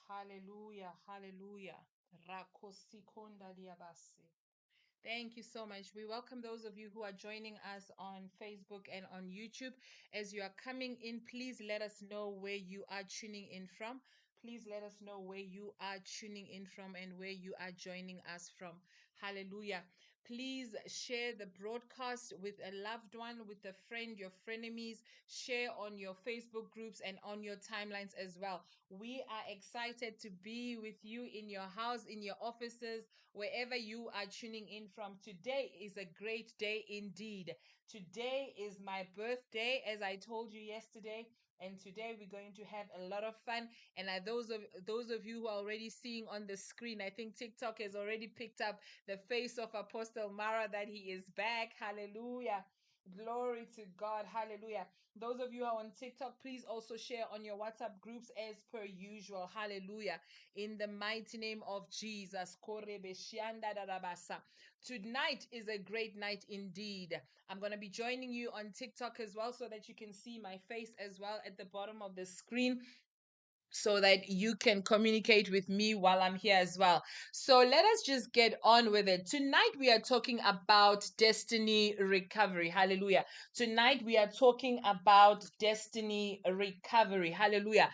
Hallelujah. Hallelujah. Rakosikonda diabasi. Thank you so much. We welcome those of you who are joining us on Facebook and on YouTube. As you are coming in, please let us know where you are tuning in from. Please let us know where you are tuning in from and where you are joining us from. Hallelujah. Please share the broadcast with a loved one, with a friend, your frenemies. Share on your Facebook groups and on your timelines as well. We are excited to be with you in your house, in your offices, wherever you are tuning in from. Today is a great day indeed. Today is my birthday, as I told you yesterday. And today we're going to have a lot of fun. And those of you who are already seeing on the screen, I think TikTok has already picked up the face of Apostle Mara that he is back. Hallelujah. Glory to God. Hallelujah. Those of you who are on TikTok, please also share on your WhatsApp groups as per usual. Hallelujah. In the mighty name of Jesus. Tonight is a great night indeed. I'm going to be joining you on TikTok as well so that you can see my face as well at the bottom of the screen, so that you can communicate with me while I'm here as well. So let us just get on with it. Tonight we are talking about destiny recovery. Hallelujah. Tonight we are talking about destiny recovery. Hallelujah.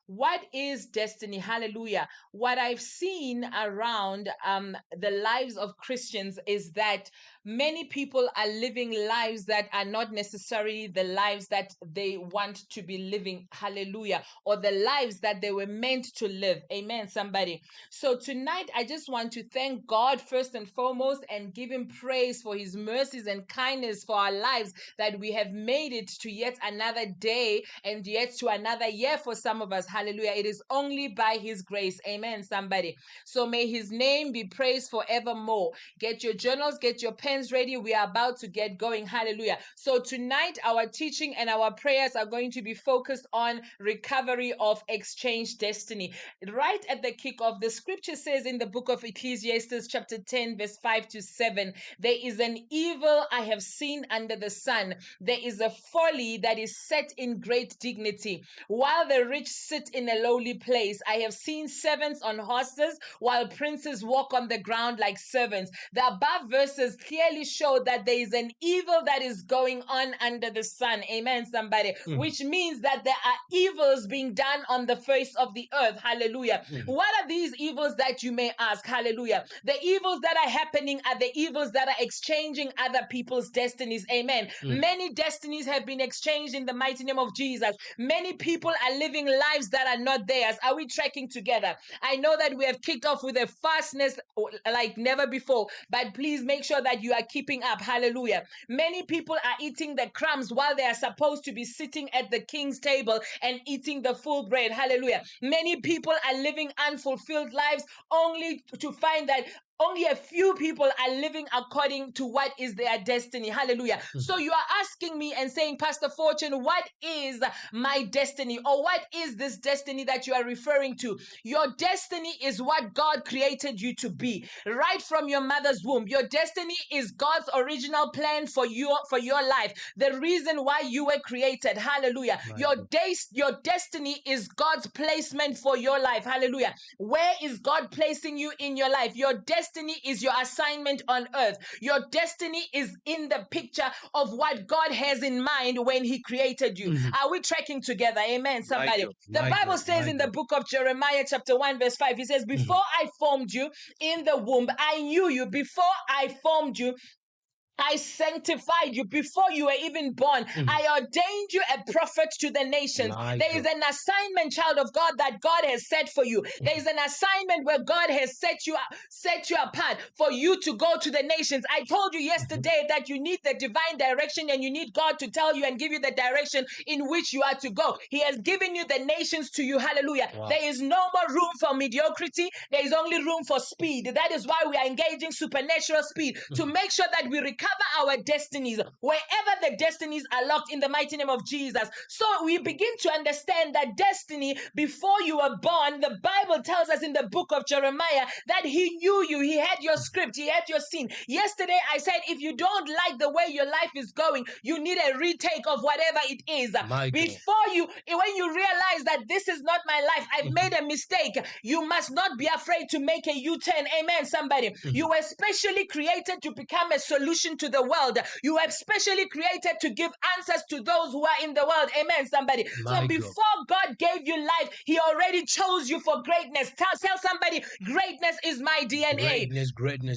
What is destiny? Hallelujah. What I've seen around the lives of Christians is that many people are living lives that are not necessarily the lives that they want to be living. Hallelujah. Or the lives that they were meant to live. Amen, somebody. So tonight, I just want to thank God first and foremost and give him praise for his mercies and kindness for our lives, that we have made it to yet another day and yet to another year for some of us. Hallelujah. It is only by his grace. Amen, somebody. So may his name be praised forevermore. Get your journals, get your pens ready. We are about to get going. Hallelujah. So tonight, our teaching and our prayers are going to be focused on recovery of exchange destiny. Right at the kickoff, the scripture says in the book of Ecclesiastes, chapter 10, verse 5 to 7, there is an evil I have seen under the sun. There is a folly that is set in great dignity. While the rich sit in a lowly place, I have seen servants on horses, while princes walk on the ground like servants. The above verses clearly show that there is an evil that is going on under the sun. Amen, somebody. Which means that there are evils being done on the face of the earth. Hallelujah. What are these evils that you may ask? Hallelujah. The evils that are happening are the evils that are exchanging other people's destinies. Amen. Many destinies have been exchanged in the mighty name of Jesus. Many people are living lives that are not theirs. Are we tracking together? I know that we have kicked off with a fastness like never before, but please make sure that you are keeping up. Hallelujah. Many people are eating the crumbs while they are supposed to be sitting at the king's table and eating the full bread. Hallelujah. Many people are living unfulfilled lives only to find that only a few people are living according to what is their destiny. Hallelujah. So you are asking me and saying, Pastor Fortune, what is my destiny? Or what is this destiny that you are referring to? Your destiny is what God created you to be. Right from your mother's womb. Your destiny is God's original plan for your life. The reason why you were created. Hallelujah. Your destiny is God's placement for your life. Hallelujah. Where is God placing you in your life? Your destiny is your assignment on earth. Your destiny is in the picture of what God has in mind when he created you. Are we tracking together? Amen, somebody. The Bible says in the book of Jeremiah chapter 1 verse 5, it says, before I formed you in the womb, I knew you. Before I formed you, I sanctified you before you were even born. I ordained you a prophet to the nations. There is an assignment, child of God, that God has set for you. There is an assignment where God has set you apart for you to go to the nations. I told you yesterday that you need the divine direction and you need God to tell you and give you the direction in which you are to go. He has given you the nations to you. Hallelujah. Wow. There is no more room for mediocrity. There is only room for speed. That is why we are engaging supernatural speed to make sure that we recover cover our destinies, wherever the destinies are locked, in the mighty name of Jesus. So we begin to understand that destiny, before you were born, the Bible tells us in the book of Jeremiah that he knew you, he had your script, he had your scene. Yesterday I said, if you don't like the way your life is going, you need a retake of whatever it is. Before you, when you realize that this is not my life, I've made a mistake, you must not be afraid to make a U-turn. Amen, somebody. You were specially created to become a solution to the world. You were specially created to give answers to those who are in the world. Amen, somebody. So before God gave you life, he already chose you for greatness. Tell somebody, greatness is my DNA.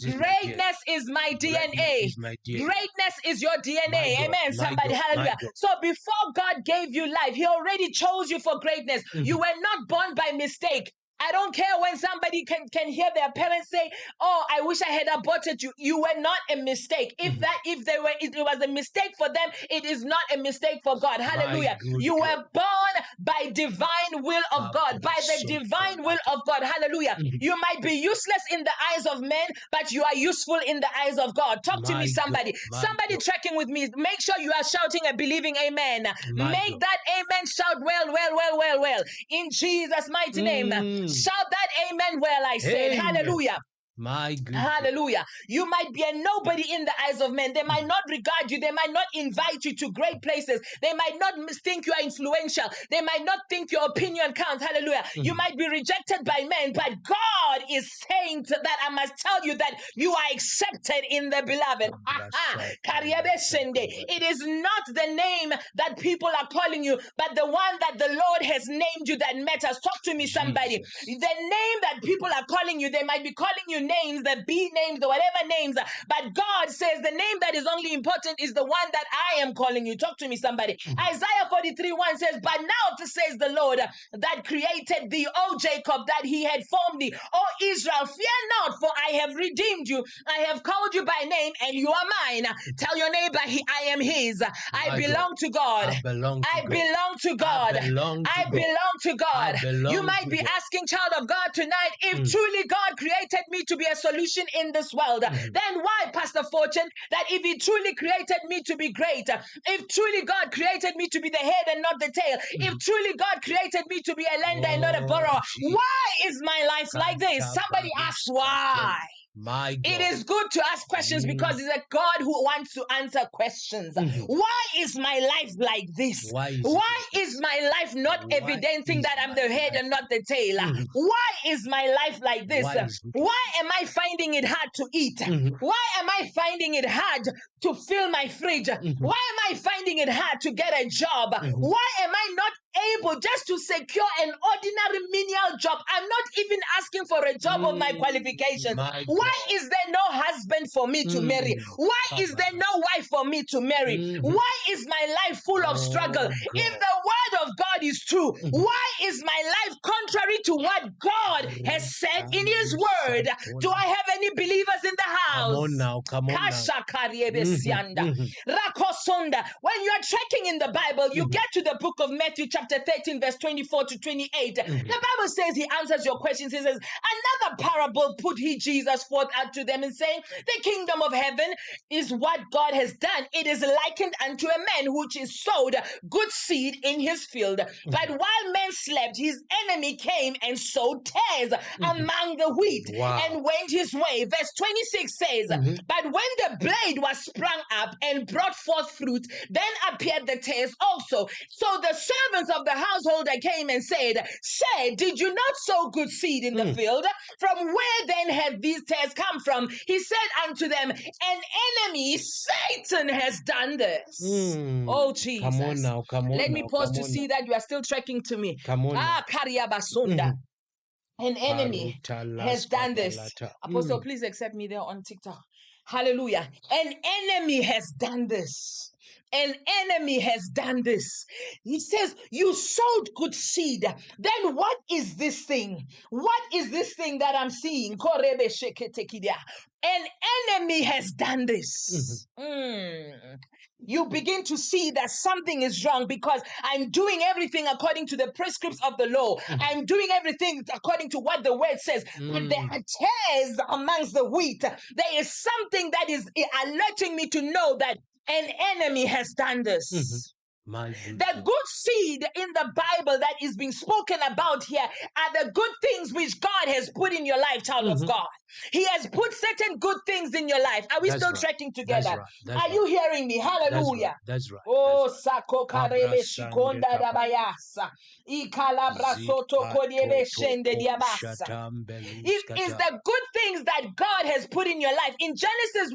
Greatness is my DNA. Greatness is your DNA. Amen, somebody. Hallelujah. So before God gave you life, he already chose you for greatness. You were not born by mistake. I don't care when somebody can hear their parents say, "Oh, I wish I had aborted you." You were not a mistake. If it was a mistake for them, it is not a mistake for God. Hallelujah. You were born by divine will of God, by the divine will of God. Hallelujah. You might be useless in the eyes of men, but you are useful in the eyes of God. Talk to me, somebody. Somebody tracking with me. Make sure you are shouting a believing amen. Make that amen shout well. In Jesus' mighty name. Shout that amen well, I said. Amen. Hallelujah. My God. Hallelujah. You might be a nobody in the eyes of men. They might not regard you. They might not invite you to great places. They might not think you are influential. They might not think your opinion counts. Hallelujah. You might be rejected by men, but God is saying that I must tell you that you are accepted in the beloved. It is not the name that people are calling you, but the one that the Lord has named you that matters. Talk to me, somebody. The name that people are calling you, they might be calling you names, the B names, the whatever names, but God says the name that is only important is the one that I am calling you. Talk to me, somebody. Isaiah 43:1 says, "But now says the Lord that created thee, O Jacob, that he had formed thee, O Israel, fear not, for I have redeemed you. I have called you by name, and you are mine." Tell your neighbor, I am his. I belong to God. I belong to God. I belong to God. You might be asking, child of God, tonight, if truly God created me to be a solution in this world, then why, Pastor Fortune, that if he truly created me to be great, if truly God created me to be the head and not the tail, if truly God created me to be a lender and not a borrower, why is my life like this? Somebody asks why. My God. It is good to ask questions because it's a God who wants to answer questions. Why is my life like this? Why is my life not evidencing that I'm the head and not the tail? Why is my life like this? Why am I finding it hard to eat? Why am I finding it hard to fill my fridge? Why am I finding it hard to get a job? Why am I not able just to secure an ordinary menial job? I'm not even asking for a job of my qualifications. Why is there no husband for me to marry? Why is there no wife for me to marry? Why is my life full of struggle? If the word of God is true, why is my life contrary to what God has said in his word? Do I have any believers in the house? Come on now, come on now. When you are checking in the Bible, you get to the book of Matthew chapter 13 verse 24 to 28. The Bible says he answers your questions. He says, "Another parable put he Jesus forth unto them, and saying, the kingdom of heaven is what God has done. It is likened unto a man which is sowed good seed in his field. But while men slept, his enemy came and sowed tares among the wheat and went his way." Verse 26 says, "But when the blade was sprung up and brought forth fruit, then appeared the tares also. So the servants of the householder came and said, did you not sow good seed in the field? From where then have these tares come from?" He said unto them, "An enemy, Satan, has done this." Oh, Jesus. Come on now, come on. Let me pause to see that you are still tracking to me. Come on. Kariabasunda. An enemy has done this. Apostle, please accept me there on TikTok. Hallelujah. An enemy has done this. An enemy has done this. He says, you sowed good seed. Then what is this thing? What is this thing that I'm seeing? An enemy has done this. You begin to see that something is wrong because I'm doing everything according to the prescripts of the law. I'm doing everything according to what the word says. But there are tares amongst the wheat. There is something that is alerting me to know that an enemy has done this. The good seed in the Bible that is being spoken about here are the good things which God has put in your life, child of God. He has put certain good things in your life. Are we still tracking together? Are you hearing me? Hallelujah. That's right. Oh, sako karebe shikonda dabayasa. Ikalabra soto kodiebe shende diabasa. It is the good things that God has put in your life. In Genesis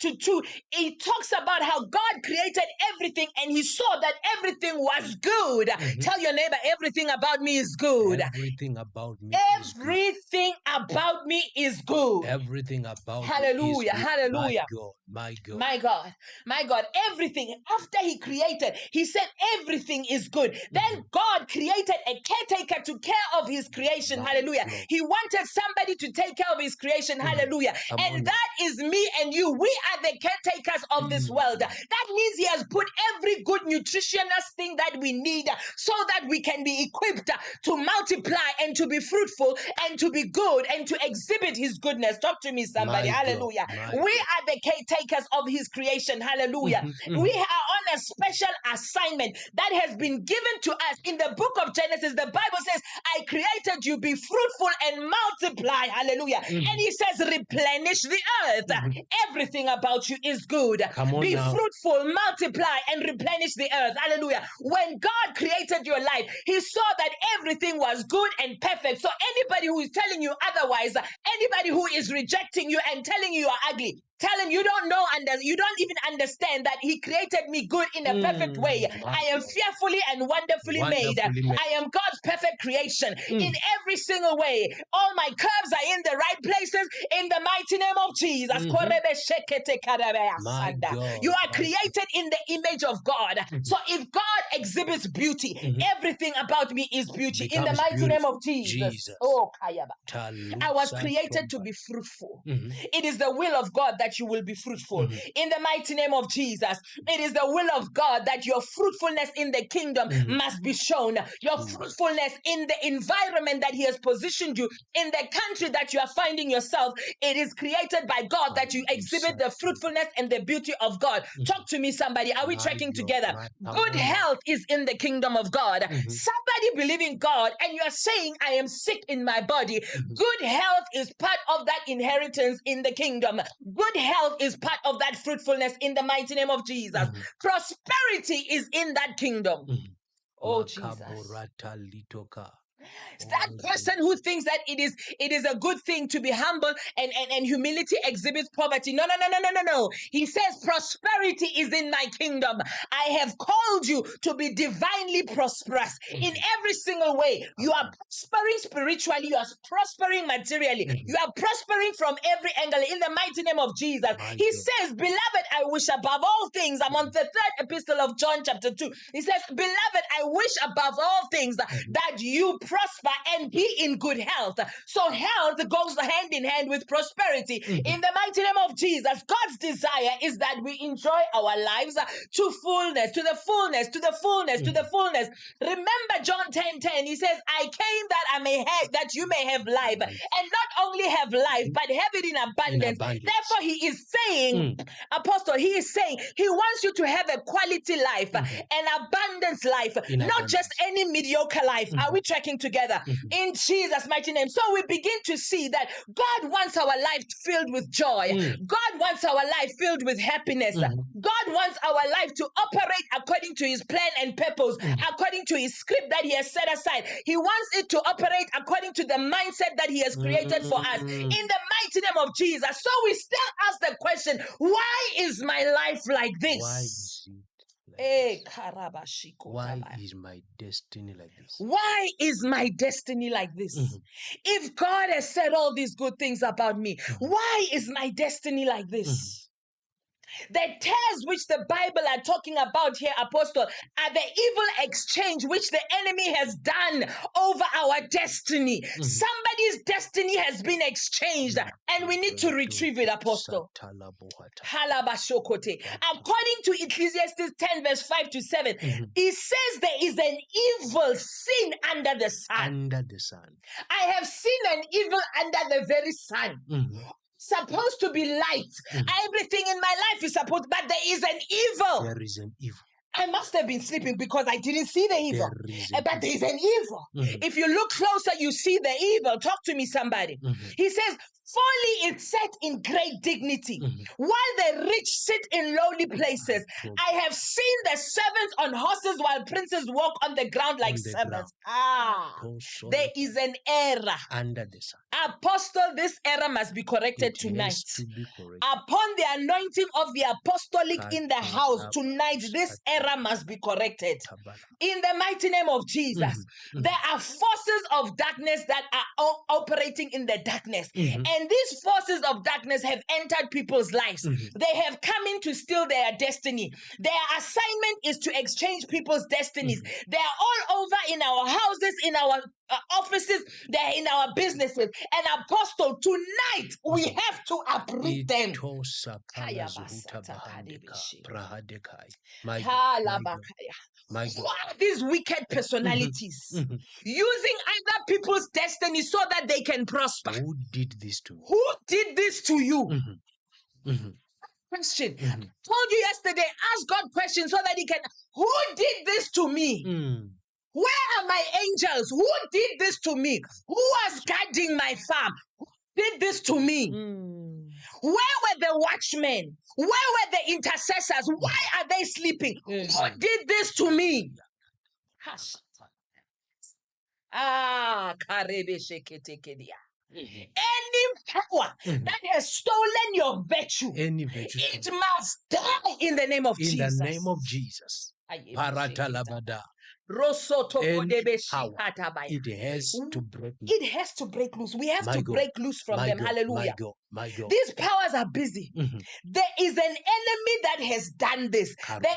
1-2, it talks about how God created everything and he saw that everything was good. Tell your neighbor, everything about me is good. Everything about me is good. Everything about me is good. Everything about Hallelujah, me is good. hallelujah. My God. My God, my God, everything after he created, he said everything is good. Then God created a caretaker to care of his creation. Hallelujah. He wanted somebody to take care of his creation. Hallelujah. And that is me and you. We are the caretakers of this world. That means he has put every good nutritionist thing that we need so that we can be equipped to multiply and to be fruitful and to be good and to exhibit his goodness. Talk to me, somebody. Hallelujah. We are the caretakers of his creation. Hallelujah. We are on a special assignment that has been given to us in the book of Genesis. The Bible says, I created you, be fruitful and multiply. Hallelujah. And he says, replenish the earth. Everything about you is good. Be fruitful, multiply, and replenish the earth. Hallelujah. When God created your life, he saw that everything was good and perfect. So anybody who is telling you otherwise, anybody who is rejecting you and telling you are ugly, tell him you don't know, you don't even understand that he created me good in a perfect way. I am fearfully and wonderfully made. I am God's perfect creation in every single way. All my curves are in the right places in the mighty name of Jesus. You are created in the image of God. So if God exhibits beauty, everything about me is beauty in the mighty name of Jesus. Oh, Kayaba. I was created to be fruitful. It is the will of God that you will be fruitful. In the mighty name of Jesus, it is the will of God that your fruitfulness in the kingdom must be shown. Your fruitfulness in the environment that he has positioned you, in the country that you are finding yourself, it is created by God that you exhibit the fruitfulness and the beauty of God. Talk to me, somebody. Are we tracking together? Good health is in the kingdom of God. Somebody believing God and you are saying, I am sick in my body. Good health is part of that inheritance in the kingdom. Good health is part of that fruitfulness in the mighty name of Jesus. Prosperity is in that kingdom. Oh, Jesus. That person who thinks that it is a good thing to be humble and humility exhibits poverty. No. He says prosperity is in my kingdom. I have called you to be divinely prosperous in every single way. You are prospering spiritually. You are prospering materially. You are prospering from every angle in the mighty name of Jesus. He says, beloved, I wish above all things. I'm on the 3rd epistle of John chapter 2. He says, beloved, I wish above all things that you prosper and be in good health. So health goes hand in hand with prosperity. In the mighty name of Jesus, God's desire is that we enjoy our lives to fullness, to the fullness, to the fullness, to the fullness. Remember John 10:10. He says, I came that I may have, that you may have life, and not only have life, but have it in abundance. Therefore, he is saying, Apostle, he is saying he wants you to have a quality life, an abundance life, not just any mediocre life. Are we tracking together? In Jesus' mighty name. So we begin to see that God wants our life filled with joy. God wants our life filled with happiness. God wants our life to operate according to his plan and purpose, according to his script that he has set aside. He wants it to operate according to the mindset that he has created for us. In the mighty name of Jesus. So we still ask the question, why is my life like this? Why is my destiny like this? Why is my destiny like this? If God has said all these good things about me, why is my destiny like this? The tares which the Bible are talking about here, Apostle, are the evil exchange which the enemy has done over our destiny. Somebody's destiny has been exchanged, and we need to retrieve it, Apostle. Halabashokote. According to Ecclesiastes 10, verse 5 to 7, it says there is an evil sin under the sun. Under the sun. I have seen an evil under the very sun. Supposed to be light. Everything in my life is supposed, but there is an evil. There is an evil. I must have been sleeping because I didn't see the evil. But there is an evil. If you look closer, you see the evil. Talk to me, somebody. He says, folly is set in great dignity, while the rich sit in lowly places. I have seen the servants on horses while princes walk on the ground like servants. There is an error. Under the sun. Apostle, this error must be corrected tonight. Upon the anointing of the apostolic in the house tonight, this error must be corrected. In the mighty name of Jesus, there are forces of darkness that are operating in the darkness. And these forces of darkness have entered people's lives. They have come in to steal their destiny. Their assignment is to exchange people's destinies. They are all over in our houses, in our offices, they're in our businesses. And Apostle, tonight we have to uproot them. My Who are these wicked personalities using other people's destiny so that they can prosper? Who did this to me? Who did this to you? Question. I told you yesterday, ask God questions so that he can. Who did this to me? Where are my angels? Who did this to me? Who was guarding my farm? Who did this to me? Where were the watchmen? Where were the intercessors? Why are they sleeping? Who did this to me? Any power that has stolen your virtue, Any virtue. it must die in the name of In Jesus. the name of Jesus. Paratalabada. It has to break loose. It has to break loose. We have My to God. break loose from them. God, Hallelujah. My God. These powers are busy. There is an enemy that has done this. There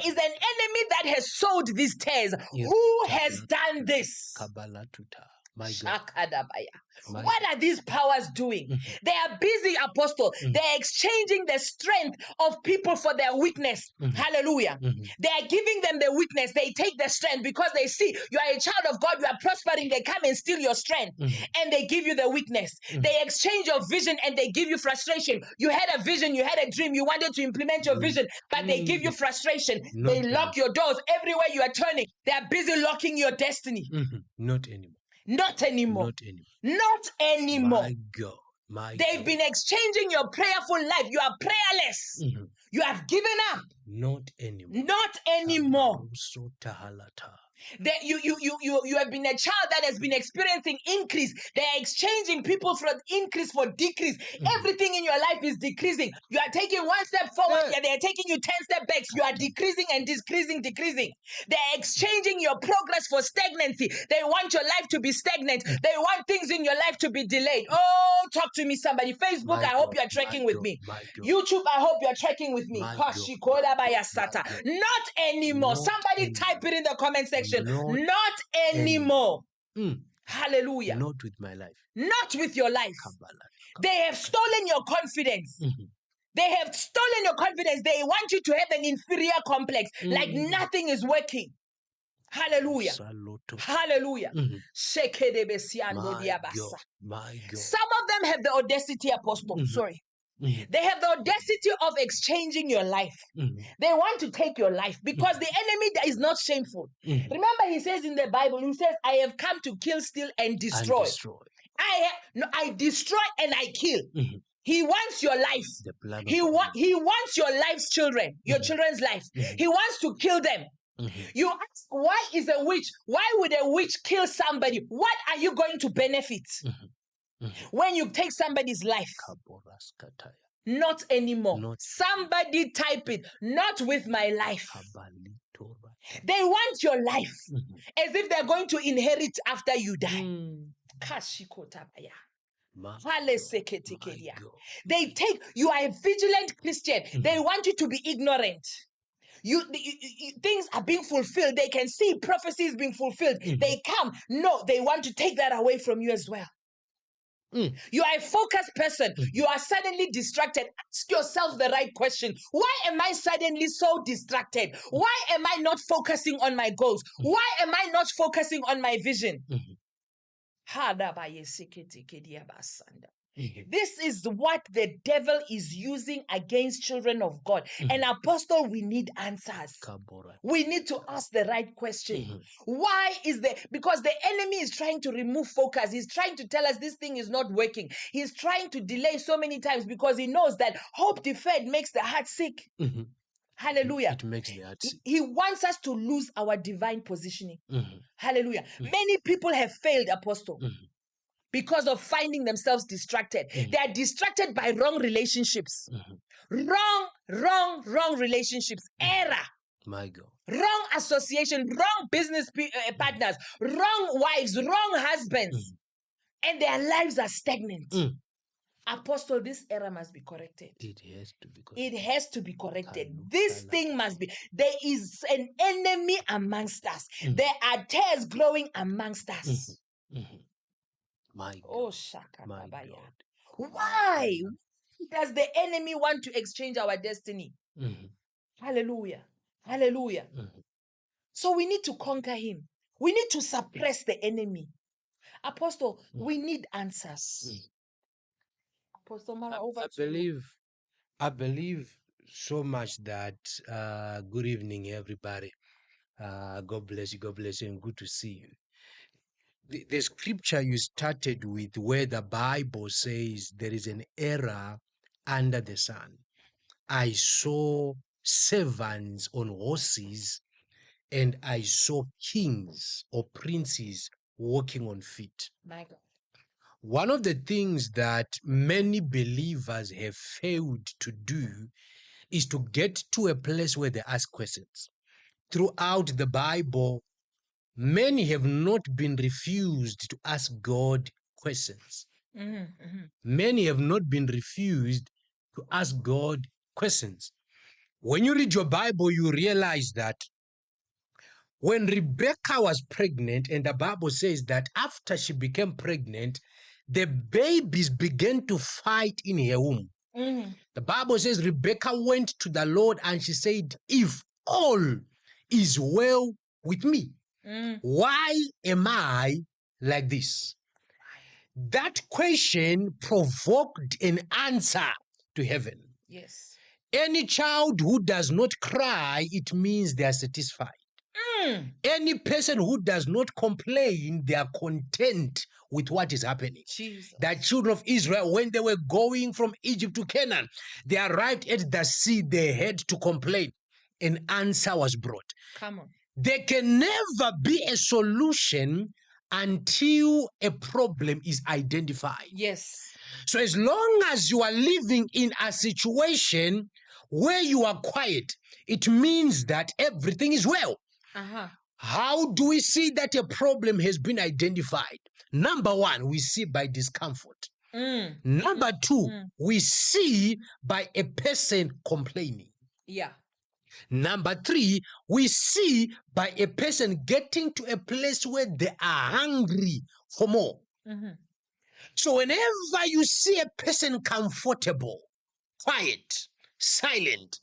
is an enemy that has sowed these tares. Who has done this? My God. What are these powers doing? They are busy, Apostle. They're exchanging the strength of people for their weakness. Hallelujah. They are giving them the weakness. They take the strength because they see you are a child of God, you are prospering. They come and steal your strength and they give you the weakness. They exchange your vision and they give you frustration. You had a vision, you had a dream, you wanted to implement your vision, but they give you frustration. They lock your doors everywhere you are turning. They are busy locking your destiny. Not anymore. Not anymore. Not anymore. Not anymore. My God. They've been exchanging your prayerful life. You are prayerless. You have given up. Not anymore. Not anymore. That you have been a child that has been experiencing increase. They are exchanging people for increase for decrease. Everything in your life is decreasing. You are taking one step forward, and they are taking you 10 steps back. You are decreasing and decreasing. They are exchanging your progress for stagnancy. They want your life to be stagnant. They want things in your life to be delayed. Oh, talk to me, somebody. Facebook, I hope you are tracking with me. YouTube, I hope you are tracking with me. Not anymore. Somebody type it in the comment section. Not anymore. Hallelujah. Not with my life. Not with your life. They have stolen your confidence. They have stolen your confidence. They want you to have an inferior complex, like nothing is working. Hallelujah. Hallelujah. My God. Some of them have the audacity, Apostle. Sorry. They have the audacity of exchanging your life. They want to take your life because the enemy is not shameful. Remember, he says in the Bible, he says, I have come to kill, steal, and destroy. I destroy and I kill. He wants your life. He wants your life's children, your children's life. He wants to kill them. You ask, why is a witch? Why would a witch kill somebody? What are you going to benefit when you take somebody's life? Not anymore. Somebody type it. Not with my life. They want your life as if they're going to inherit after you die. My Haleseketekedia. God. They take, you are a vigilant Christian. They want you to be ignorant. Things are being fulfilled. They can see prophecies being fulfilled. They come. No, they want to take that away from you as well. You are a focused person. You are suddenly distracted. Ask yourself the right question. Why am I suddenly so distracted? Why am I not focusing on my goals? Why am I not focusing on my vision? This is what the devil is using against children of God. And Apostle, we need answers. We need to ask the right question. Why is because the enemy is trying to remove focus. He's trying to tell us this thing is not working. He's trying to delay so many times because he knows that hope deferred makes the heart sick. Hallelujah. It makes the heart sick. He wants us to lose our divine positioning. Hallelujah. Many people have failed, Apostle, because of finding themselves distracted. They are distracted by wrong relationships. Wrong relationships. Error. My God. Wrong association, wrong business partners, wrong wives, wrong husbands. And their lives are stagnant. Apostle, this error must be corrected. It has to be corrected. It has to be corrected. This thing must be. There is an enemy amongst us. There are tares growing amongst us. My God. Oh, Shaka. My God. Why does the enemy want to exchange our destiny? Hallelujah. Hallelujah. So we need to conquer him. We need to suppress the enemy. Apostle, we need answers. Apostle Mara, over to you. I believe so much that good evening, everybody. God bless you, and good to see you. The scripture you started with, where the Bible says there is an error under the sun. I saw servants on horses, and I saw kings or princes walking on feet. My God. One of the things that many believers have failed to do is to get to a place where they ask questions. Throughout the Bible, many have not been refused to ask God questions. Many have not been refused to ask God questions. When you read your Bible, you realize that when Rebecca was pregnant, and the Bible says that after she became pregnant, the babies began to fight in her womb. The Bible says Rebecca went to the Lord and she said, if all is well with me, why am I like this? That question provoked an answer to heaven. Yes. Any child who does not cry, it means they are satisfied. Any person who does not complain, they are content with what is happening. Jesus. The children of Israel, when they were going from Egypt to Canaan, they arrived at the sea, they had to complain. An answer was brought. Come on. There can never be a solution until a problem is identified. Yes. So as long as you are living in a situation where you are quiet, it means that everything is well. How do we see that a problem has been identified? Number one, we see by discomfort. Number two, we see by a person complaining. Yeah. Number three, we see by a person getting to a place where they are hungry for more. So whenever you see a person comfortable, quiet, silent,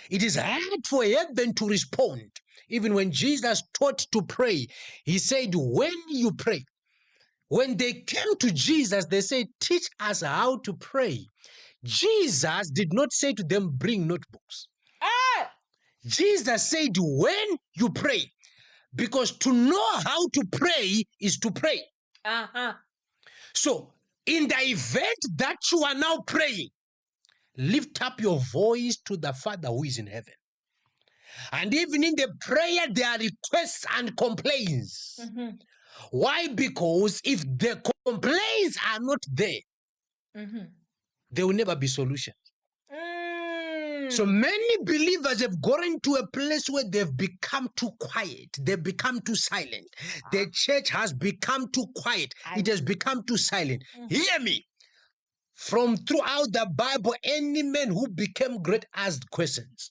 it is hard for heaven to respond. Even when Jesus taught to pray, he said, when you pray, when they came to Jesus, they said, teach us how to pray. Jesus did not say to them, bring notebooks. Jesus said, when you pray, because to know how to pray is to pray. So in the event that you are now praying, lift up your voice to the Father who is in heaven. And even in the prayer, there are requests and complaints. Why? Because if the complaints are not there, there will never be solutions. So many believers have gotten to a place where they've become too quiet. They've become too silent. The church has become too quiet. It has become too silent. Hear me. From throughout the Bible, any man who became great asked questions.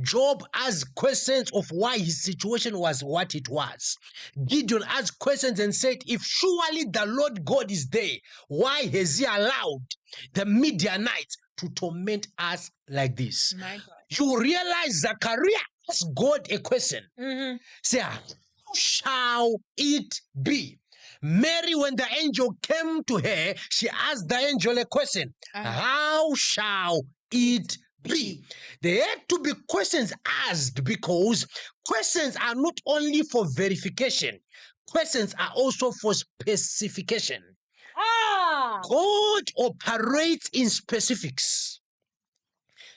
Job asked questions of why his situation was what it was. Gideon asked questions and said, if surely the Lord God is there, why has he allowed the Midianites to torment us like this? My God. You realize Zachariah asked God a question. Say, how shall it be? Mary, when the angel came to her, she asked the angel a question. How shall it be? There had to be questions asked because questions are not only for verification, questions are also for specification. God operates in specifics.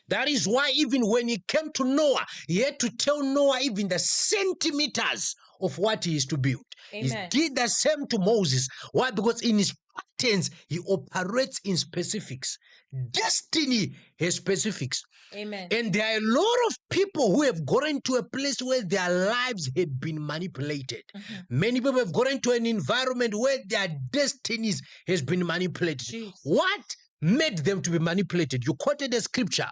That is why even when he came to Noah, he had to tell Noah even the centimeters of what he is to build. Amen. He did the same to Moses. Why? Because in his patterns, he operates in specifics. Destiny has specifics. Amen. And there are a lot of people who have gotten to a place where their lives had been manipulated. Many people have gotten to an environment where their destinies has been manipulated. Jeez. What made them to be manipulated? You quoted a scripture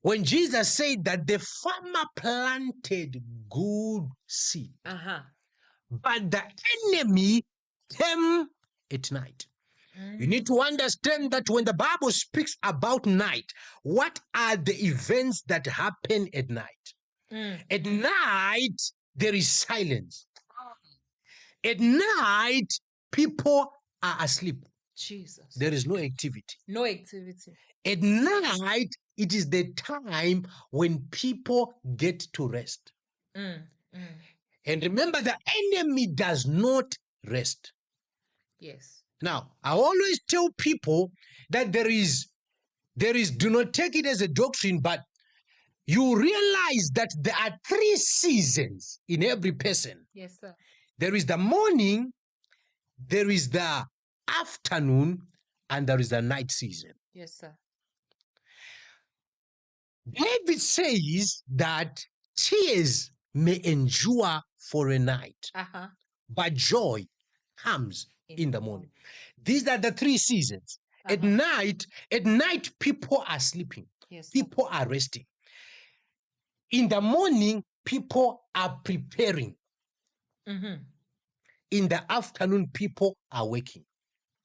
when Jesus said that the farmer planted good seed, but the enemy came at night. You need to understand that when the Bible speaks about night, what are the events that happen at night? At night, there is silence. At night, people are asleep. Jesus. There is no activity. No activity. At night, it is the time when people get to rest. And remember, the enemy does not rest. Yes. Now, I always tell people that there is, do not take it as a doctrine, but you realize that there are 3 seasons in every person. Yes, sir. There is the morning, there is the afternoon, and there is the night season. Yes, sir. David says that tears may endure for a night, but joy comes in the morning. These are the 3 seasons. At night, people are sleeping. Yes, sir. People are resting. In the morning, people are preparing. In the afternoon, people are waking.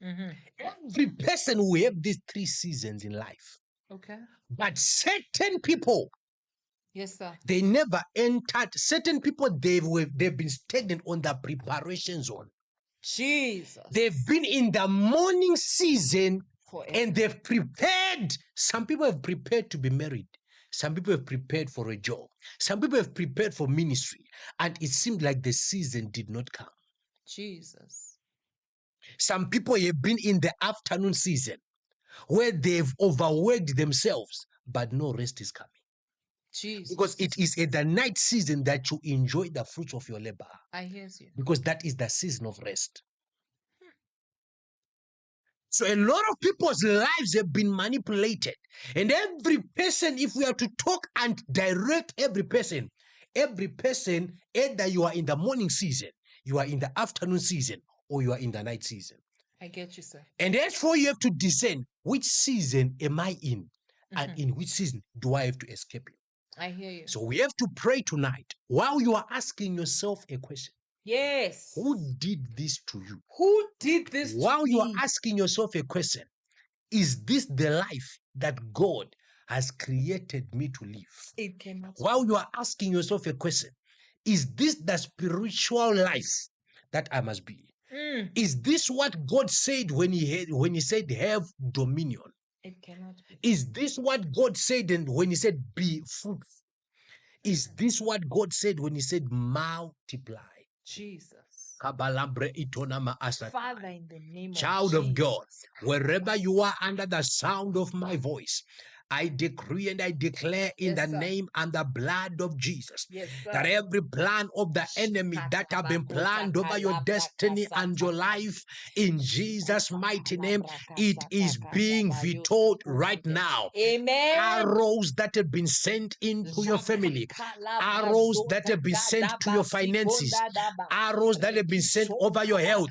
Every person will have these 3 seasons in life. Okay. But certain people, yes, sir, they never entered. Certain people, they've been stagnant on the preparation zone. Jesus. They've been in the morning season forever, and they've prepared. Some people have prepared to be married. Some people have prepared for a job. Some people have prepared for ministry. And it seemed like the season did not come. Jesus. Some people have been in the afternoon season where they've overworked themselves, but no rest is coming. Jesus. Because it is at the night season that you enjoy the fruits of your labor. I hear you. Because that is the season of rest. So a lot of people's lives have been manipulated. And every person, if we are to talk and direct every person, either you are in the morning season, you are in the afternoon season, or you are in the night season. I get you, sir. And therefore you have to discern which season am I in, and in which season do I have to escape it. I hear you. So we have to pray tonight while you are asking yourself a question. Yes. Who did this to you? Who did this While to you me? are asking yourself a question, is this the life that God has created me to live? It cannot. While you are asking yourself a question, is this the spiritual life that I must be? Is this what God said when he said have dominion? It cannot be. Is this what God said when he said be fruitful? Is this what God said when he said multiply? Jesus. Father, in the name Child of of God, Jesus. wherever you are under the sound of my voice, I decree and I declare in Yes, the sir. name and the blood of Jesus Yes, sir. that every plan of the enemy that have been planned over your destiny and your life, in Jesus' mighty name, it is being vetoed right now. Amen. Arrows that have been sent into your family, arrows that have been sent to your finances, arrows that have been sent over your health,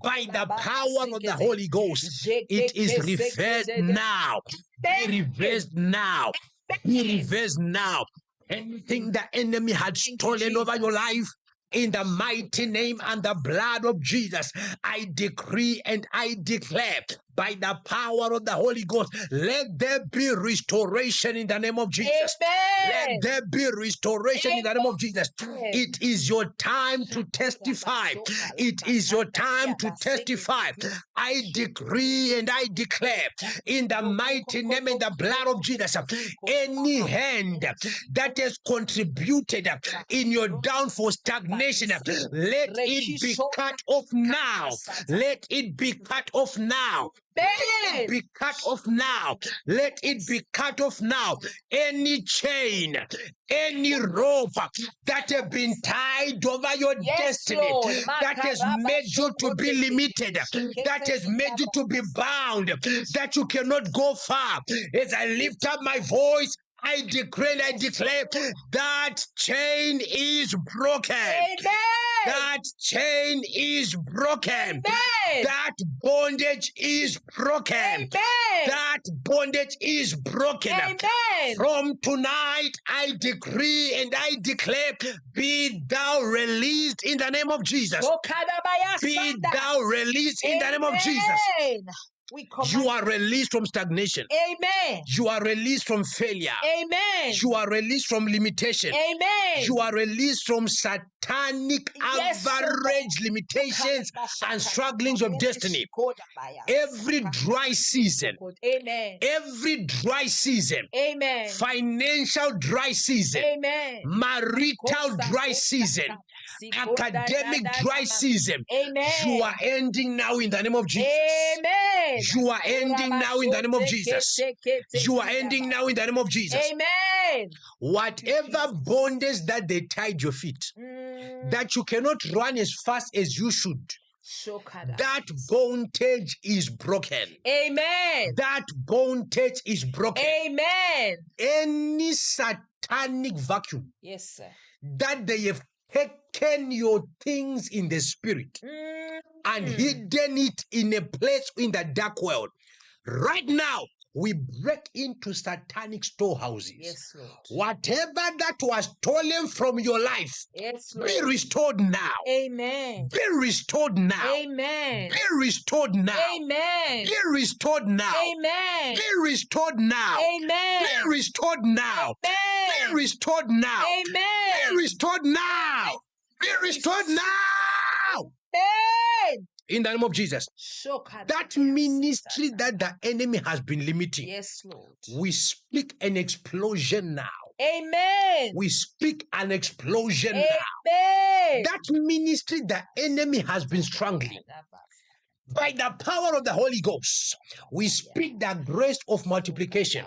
by the power of the Holy Ghost, it is reversed now. Be reversed now. Be reversed now. Anything the enemy had stolen over your life, in the mighty name and the blood of Jesus, I decree and I declare by the power of the Holy Ghost, let there be restoration in the name of Jesus. Let there be restoration in the name of Jesus. It is your time to testify. It is your time to testify. I decree and I declare in the mighty name and the blood of Jesus, any hand that has contributed in your downfall, stagnation, let it be cut off now. Let it be cut off now. Let it be cut off now. Let it be cut off now. Any chain, any rope that have been tied over your destiny, that has made you to be limited, that has made you to be bound, that you cannot go far. As I lift up my voice, I decree and I declare that chain is broken. That chain is broken. That bondage is broken. That bondage is broken. From tonight, I decree and I declare, be thou released in the name of Jesus. Be thou released in the name of Jesus. You are released from stagnation. Amen. You are released from failure. Amen. You are released from limitation. Amen. You are released from satanic average limitations and strugglings of destiny. Every dry season, Amen. every dry season, Amen. financial dry season, Amen. marital dry season, academic dry season, Amen. you are ending now in the name of Jesus. Amen. You are ending now in the name of Jesus. You are ending now in the name of Jesus. Amen. Whatever bondage that they tied your feet, that you cannot run as fast as you should, that bondage is broken. Amen. That bondage is broken. Amen. Any satanic vacuum, yes, sir, that they have taken your things in the spirit and hidden it in a place in the dark world, right now we break into satanic storehouses. Yes, Lord. Whatever that was stolen from your life, yes, Lord, be restored now. Amen. Be restored now. Amen. Be restored now. Amen. Be restored now. Amen. Be restored now. Amen. Be restored now. Amen. Be restored now. Amen. Be restored now. Be restored now. Amen. In the name of Jesus. That ministry that the enemy has been limiting. Yes, Lord. We speak an explosion now. Amen. We speak an explosion Amen. now. That ministry the enemy has been strangling. By the power of the Holy Ghost, we speak the grace of multiplication.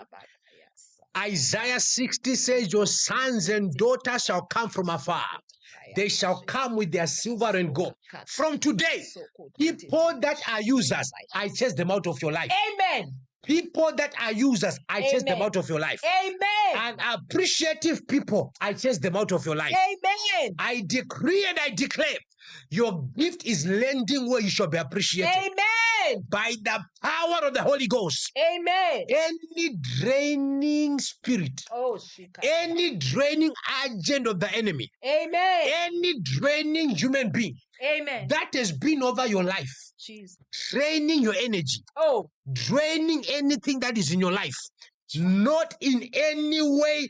Isaiah 60 says, your sons and daughters shall come from afar. They shall come with their silver and gold. From today, people that are users, I chase them out of your life. Amen. People that are users, I chase them out of your life. Amen. And appreciative people, I chase them out of your life. Amen. I decree and I declare, your gift is lending where you shall be appreciated. Amen. By the power of the Holy Ghost. Amen. Any draining spirit, any draining agent of the enemy, amen, any draining human being, amen, that has been over your life, Jesus, draining your energy, draining anything that is in your life, not in any way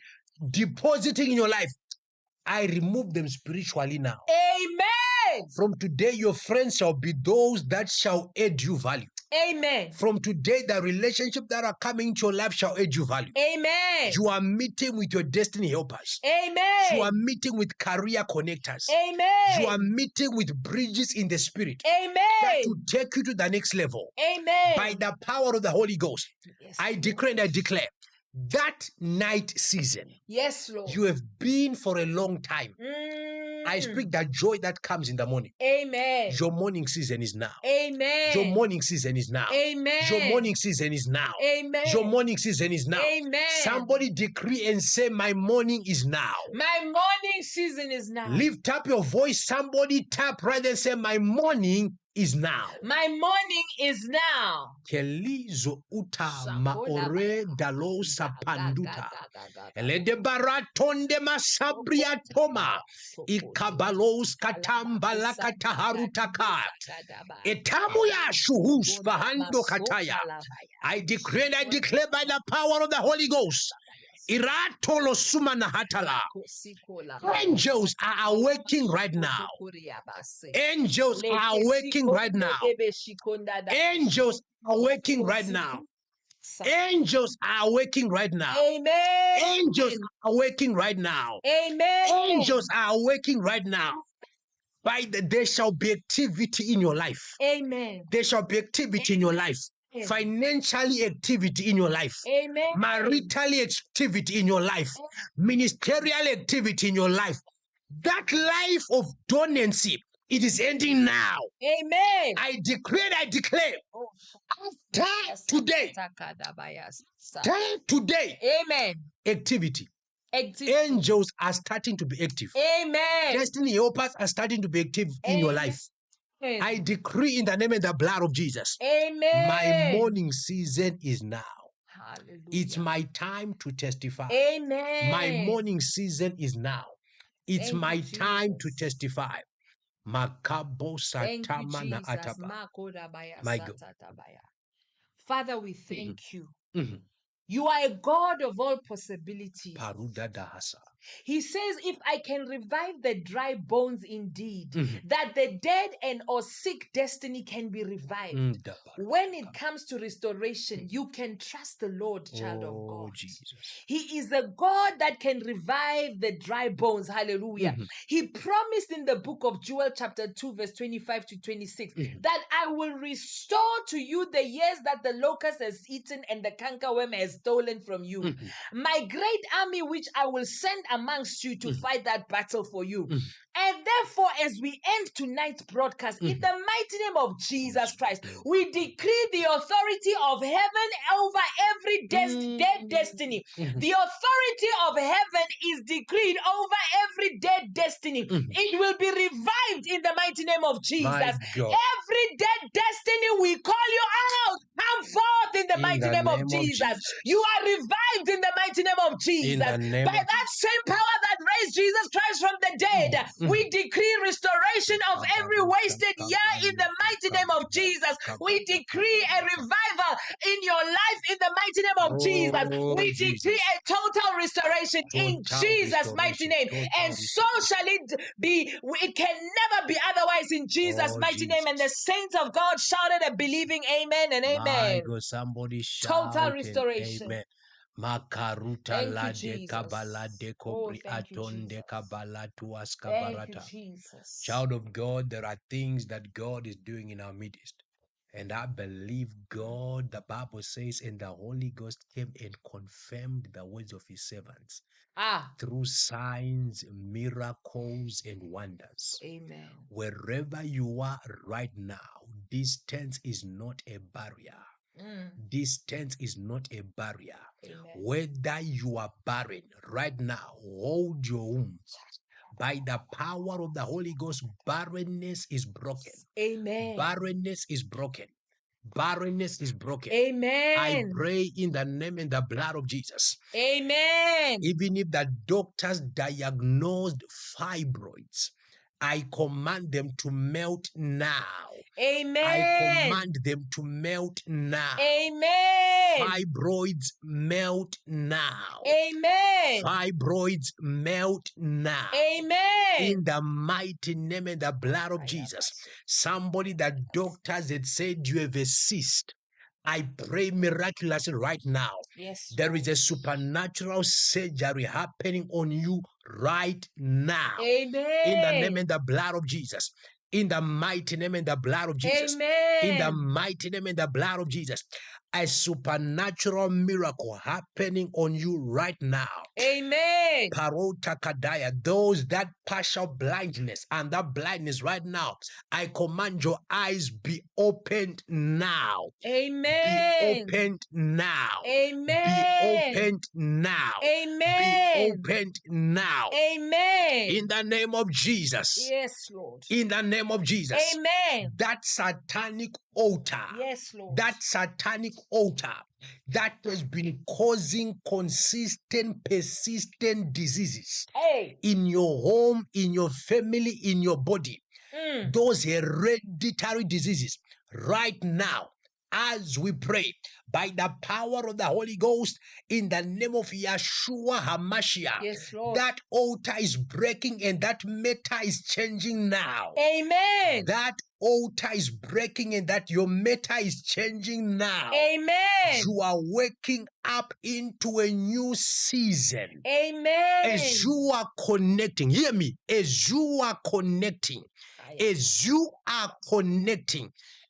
depositing in your life, I remove them spiritually now. Amen. From today, your friends shall be those that shall add you value. Amen. From today, the relationships that are coming to your life shall add you value. Amen. You are meeting with your destiny helpers. Amen. You are meeting with career connectors. Amen. You are meeting with bridges in the spirit. Amen. That will take you to the next level. Amen. By the power of the Holy Ghost, yes, I decree and I declare, that night season Yes, Lord. you have been for a long time. I Mm. speak that joy that comes in the morning. Amen. Your morning season is now. Amen. Your morning season is now. Amen. Your morning season is now. Amen. Your morning season is now. Amen. Somebody decree and say, my morning is now. My morning season is now. Lift up your voice. Somebody tap right and say, my morning is now. My morning is now. Kelizo uta Shakoda maore baya. dalo Ga, sapanduta. ga, ga, ga, ga. Elede baratonde masabria toma. Ikabalos katambala kataharutaka. Etamuya shuhus bahando kataya. I decree and I declare by the power of the Holy Ghost. Iratolo sumana hatala. Angels are awaking right now. Angels are awaking right now. Angels are awaking right now. Angels are awaking right now. Amen. Angels are awaking right now. Amen. Angels are awaking right now. There shall be activity in your life. Amen. There shall be activity in your life. Financially activity in your life. Amen. Maritally activity in your life. Ministerial activity in your life. That life of dormancy, it is ending now. Amen. I declare, I declare. Today. Today. Amen. Activity. Angels are starting to be active. Amen. Destiny helpers are starting to be active in your life. I decree in the name and the blood of Jesus. Amen. My morning season is now. Hallelujah. It's my time to testify. Amen. My morning season is now. It's Thank my you, time to Jesus. testify. Makabo Thank you, satama na Jesus. ataba. Makodabaya My God. satatabaya. Father, we thank you. Mhm. You are a God of all possibilities. Paruda dahasa. He says, if I can revive the dry bones indeed, Mhm. that the dead and or sick destiny can be revived. When it comes to restoration, you can trust the Lord, child of Oh, God. Jesus. He is a God that can revive the dry bones. Hallelujah. Mhm. He promised in the book of Joel chapter 2 verse 25 to 26 that I will restore to you the years that the locust has eaten and the cankerworm has stolen from you. My great army which I will send amongst you to fight that battle for you. And therefore, as we end tonight's broadcast, in the mighty name of Jesus Christ, we decree the authority of heaven over every dead destiny. The authority of heaven is decreed over every dead destiny. It will be revived in the mighty name of Jesus. My God. Every dead destiny, we call you out. Come forth in the mighty name of Jesus. You are revived in the mighty name of Jesus. the name By of that same power that raised Jesus Christ from the dead, we decree restoration of every wasted year in the mighty name of Jesus. We decree a revival in your life in the mighty name of Jesus. We decree a total restoration in Jesus' mighty name. And so shall it be. It can never be otherwise in Jesus' mighty name. And the saints of God shouted a believing amen and My amen. God, somebody shout Total and restoration. amen. Makaruta Thank you, lade Jesus. kabalade Oh, kobri thank you, atonde Jesus. kabalatuas Thank you, kabarata. Jesus. Child of God, there are things that God is doing in our midst. And I believe God, the Bible says, and the Holy Ghost came and confirmed the words of his servants through signs, miracles, and wonders. Amen. Wherever you are right now, distance is not a barrier. Distance is not a barrier. Amen. Whether you are barren right now, hold your womb. By the power of the Holy Ghost, barrenness is broken. Amen. Barrenness is broken. Barrenness is broken. Amen. I pray in the name and the blood of Jesus. Amen. Even if the doctors diagnosed fibroids, I command them to melt now. Amen. I command them to melt now. Amen. Fibroids melt now. Amen. Fibroids melt now. Amen. In the mighty name and the blood of Jesus. Somebody that doctors had said you have a cyst, I pray miraculously right now. Yes. There is a supernatural surgery happening on you right now. Amen. In the name and the blood of Jesus. in the mighty name and the blood of Jesus. In the Amen. mighty name and the blood of Jesus. A supernatural miracle happening on you right now. Amen. Parota Kadaya, those that partial blindness and that blindness right now, I command your eyes be opened now. Be Amen. opened now. Be Amen. opened now. Be Amen. opened now. Amen. In the name of Jesus. Yes, Lord. In the name of Jesus. Amen. That satanic altar. Yes, Lord. That satanic altar that has been causing consistent, persistent diseases Hey. in your home, in your family, in your body. Those hereditary diseases right now, as we pray by the power of the Holy Ghost in the name of Yeshua HaMashiach, Yes, Lord. that altar is breaking and that meta is changing now. Amen. That altar is breaking and that your meta is changing now. Amen. You are waking up into a new season. Amen. As you are connecting, hear me, as you are connecting,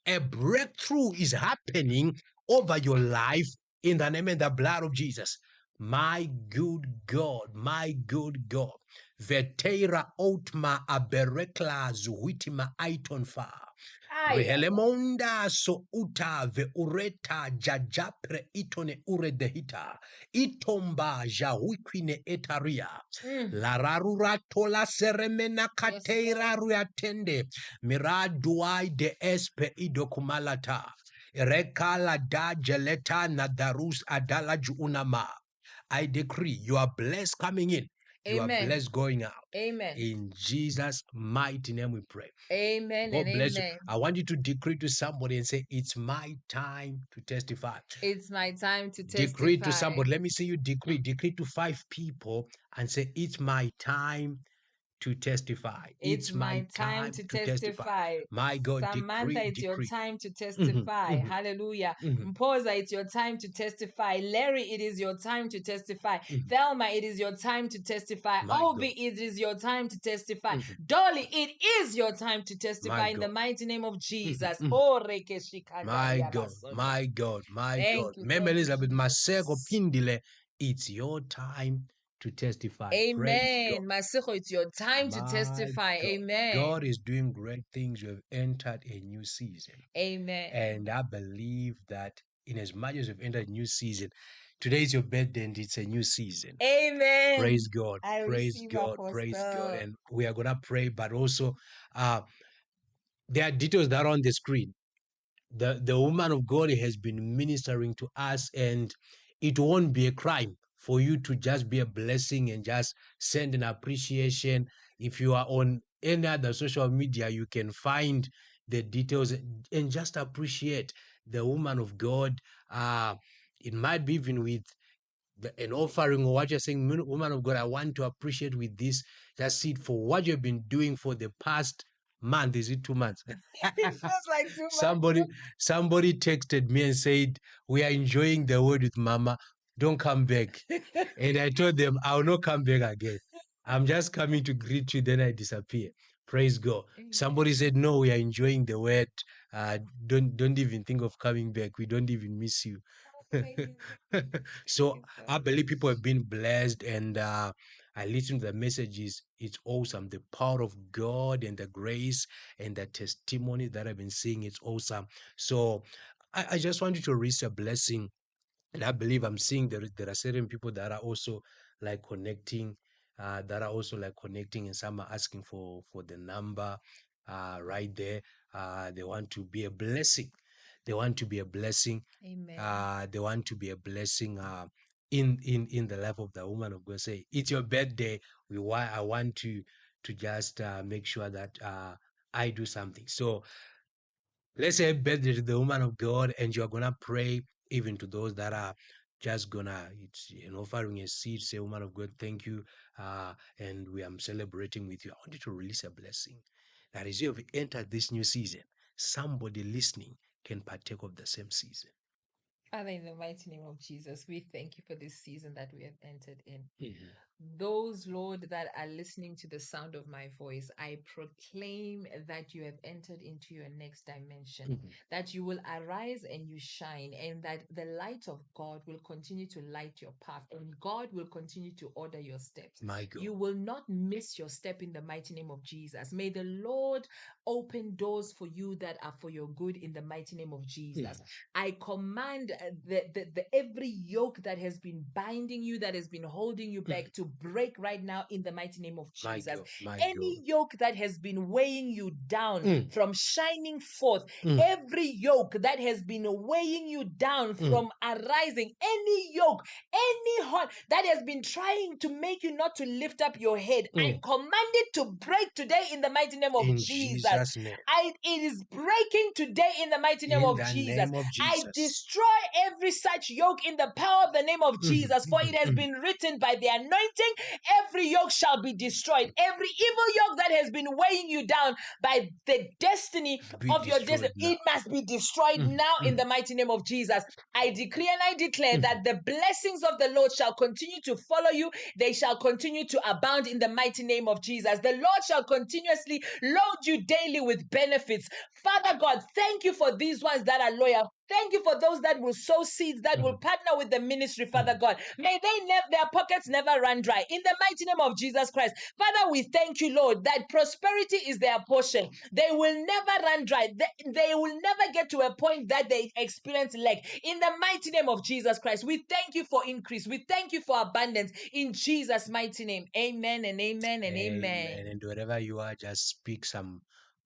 a breakthrough is happening over your life in the name and the blood of Jesus. My good God, my good God. Vetera otma aberekla zuhitima aitonfa. Vehelemonda so uta ve ureta jajapre itone ure dehita. Itomba jahuikwine etaria. Lararura tola seremena kateira ruatende. Miraduai de espe idokumalata. Rekala da jeleta nadarus adala juunama. I decree you are blessed coming in. You are Amen. blessed going out. Amen. In Jesus' mighty name we pray. Amen. God And bless amen. you. I want you to decree to somebody and say, it's my time to testify. It's my time to Decree to testify. somebody. Let me see you decree. Decree to 5 people and say, it's my time to testify. It's my time to testify. My God, Samantha, decree, it's your decree. time to testify. Hallelujah. Mpoza, it's your time to testify. Larry, it is your time to testify. Thelma, it is your time to testify. My Obi, God. it is your time to testify. Dolly, it is your time to testify My in the God. mighty name of Jesus. Oh, My God, my God, my Thank God. you, Mem thank you, Elizabeth Masego Jesus. Pindile, it's your time to testify. Praise God. Amen. Masicho, it's your time to My testify. God. Amen. God is doing great things. You have entered a new season. Amen. And I believe that in as much as you've entered a new season, today is your birthday and it's a new season. Amen. Praise God. I Praise receive, God. Praise God. Apostle. And we are going to pray, but also there are details that are on the screen. The woman of God has been ministering to us, and it won't be a crime for you to just be a blessing and just send an appreciation. If you are on any other social media, you can find the details and just appreciate the woman of God. It might be even with an offering or what you're saying, woman of God, I want to appreciate with this. Just see it for what you've been doing for the past month. Is it 2 months? It feels like too much. Somebody texted me and said, we are enjoying the word with Mama. Don't come back. And I told them, I will not come back again. I'm just coming to greet you, then I disappear. Praise God. Amen. Somebody said, no, we are enjoying the word. Don't even think of coming back. We don't even miss you. So I believe people have been blessed, and I listen to the messages. It's awesome. The power of God and the grace and the testimony that I've been seeing, it's awesome. So I just want you to receive a blessing. And I believe I'm seeing there are certain people that are also like connecting, and some are asking for the number right there. They want to be a blessing. They want to be a blessing. Amen. They want to be a blessing in the life of the woman of God. Say, it's your birthday. I want to just make sure that I do something. So let's say birthday to the woman of God, and you're gonna pray even to those that are just gonna, it's offering a seed. Say, woman of God, thank you, and we am celebrating with you. I want you to release a blessing that as you have entered this new season, somebody listening can partake of the same season. Father, in the mighty name of Jesus, we thank you for this season that we have entered in. Those, Lord, that are listening to the sound of my voice, I proclaim that you have entered into your next dimension, Mhm. that you will arise and you shine, and that the light of God will continue to light your path, and God will continue to order your steps. My God. You will not miss your step in the mighty name of Jesus. May the Lord open doors for you that are for your good in the mighty name of Jesus. Mm. I command the every yoke that has been binding you, that has been holding you back, to break right now in the mighty name of My Jesus. God. My Any God. yoke that has been weighing you down Mm. from shining forth, Mm. every yoke that has been weighing you down Mm. from arising, any yoke, any heart that has been trying to make you not to lift up your head, I Mm. command it to break today in the mighty name of In Jesus. Jesus' name. It is breaking today in the mighty name In of the Jesus. name of I Jesus. destroy every such yoke in the power of the name of Mhm. Jesus, for it Mhm. has Mhm. been written by the anointing, every yoke shall be destroyed. Every evil yoke that has been weighing you down by the destiny Be of your destiny, destroyed now. it must be destroyed Mhm. now in Mhm. the mighty name of Jesus. I decree and I declare Mhm. that the blessings of the Lord shall continue to follow you. They shall continue to abound in the mighty name of Jesus. The Lord shall continuously load you daily with benefits. Father God, thank you for these ones that are loyal. Thank you for those that will sow seeds, that will Mhm. partner with the ministry, Father Mhm. God. May their pockets never run dry. In the mighty name of Jesus Christ. Father, we thank you, Lord, that prosperity is their portion. They will never run dry. They will never get to a point that they experience lack. In the mighty name of Jesus Christ, we thank you for increase. We thank you for abundance. In Jesus' mighty name. Amen and amen and Amen. amen. And wherever you are, just speak some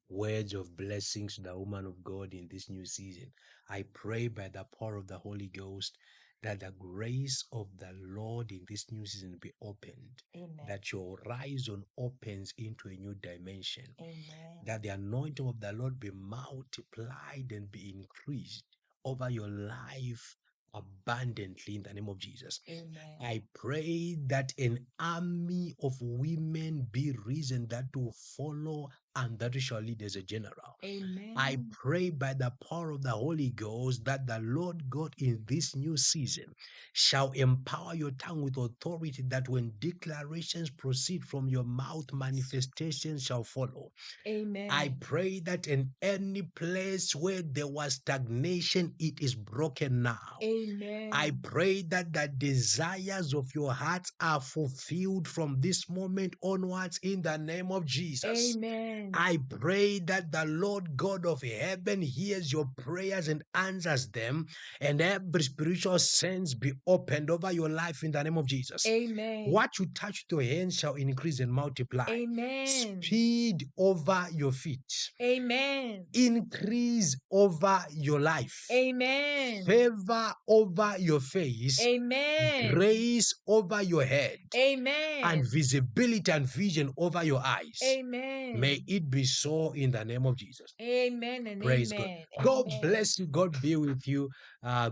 words of blessings to the woman of God in this new season. I pray by the power of the Holy Ghost that the grace of the Lord in this new season be opened, Amen. that your horizon opens into a new dimension, Amen. that the anointing of the Lord be multiplied and be increased over your life abundantly in the name of Jesus. Amen. I pray that an army of women be risen that will follow and that shall lead as a general. I Amen. pray by the power of the Holy Ghost that the Lord God in this new season shall empower your tongue with authority, that when declarations proceed from your mouth, manifestations shall follow. I Amen. pray that in any place where there was stagnation, it is broken now. I Amen. pray that the desires of your hearts are fulfilled from this moment onwards in the name of Jesus. Amen. I pray that the Lord God of heaven hears your prayers and answers them, and every spiritual sense be opened over your life in the name of Jesus. Amen. What you touch with your hands shall increase and multiply. Amen. Speed over your feet, Amen. increase over your life, Amen. favor over your face, Amen. grace over your head, and Amen. visibility and vision over your eyes. May Amen. it be so in the name of Jesus. Amen and Praise God. amen. God Amen. bless you. God be with you,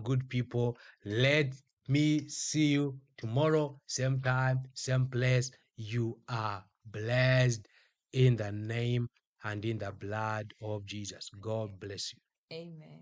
good people. Let me see you tomorrow, same time, same place. You are blessed in the name and in the blood of Jesus. God bless you. Amen.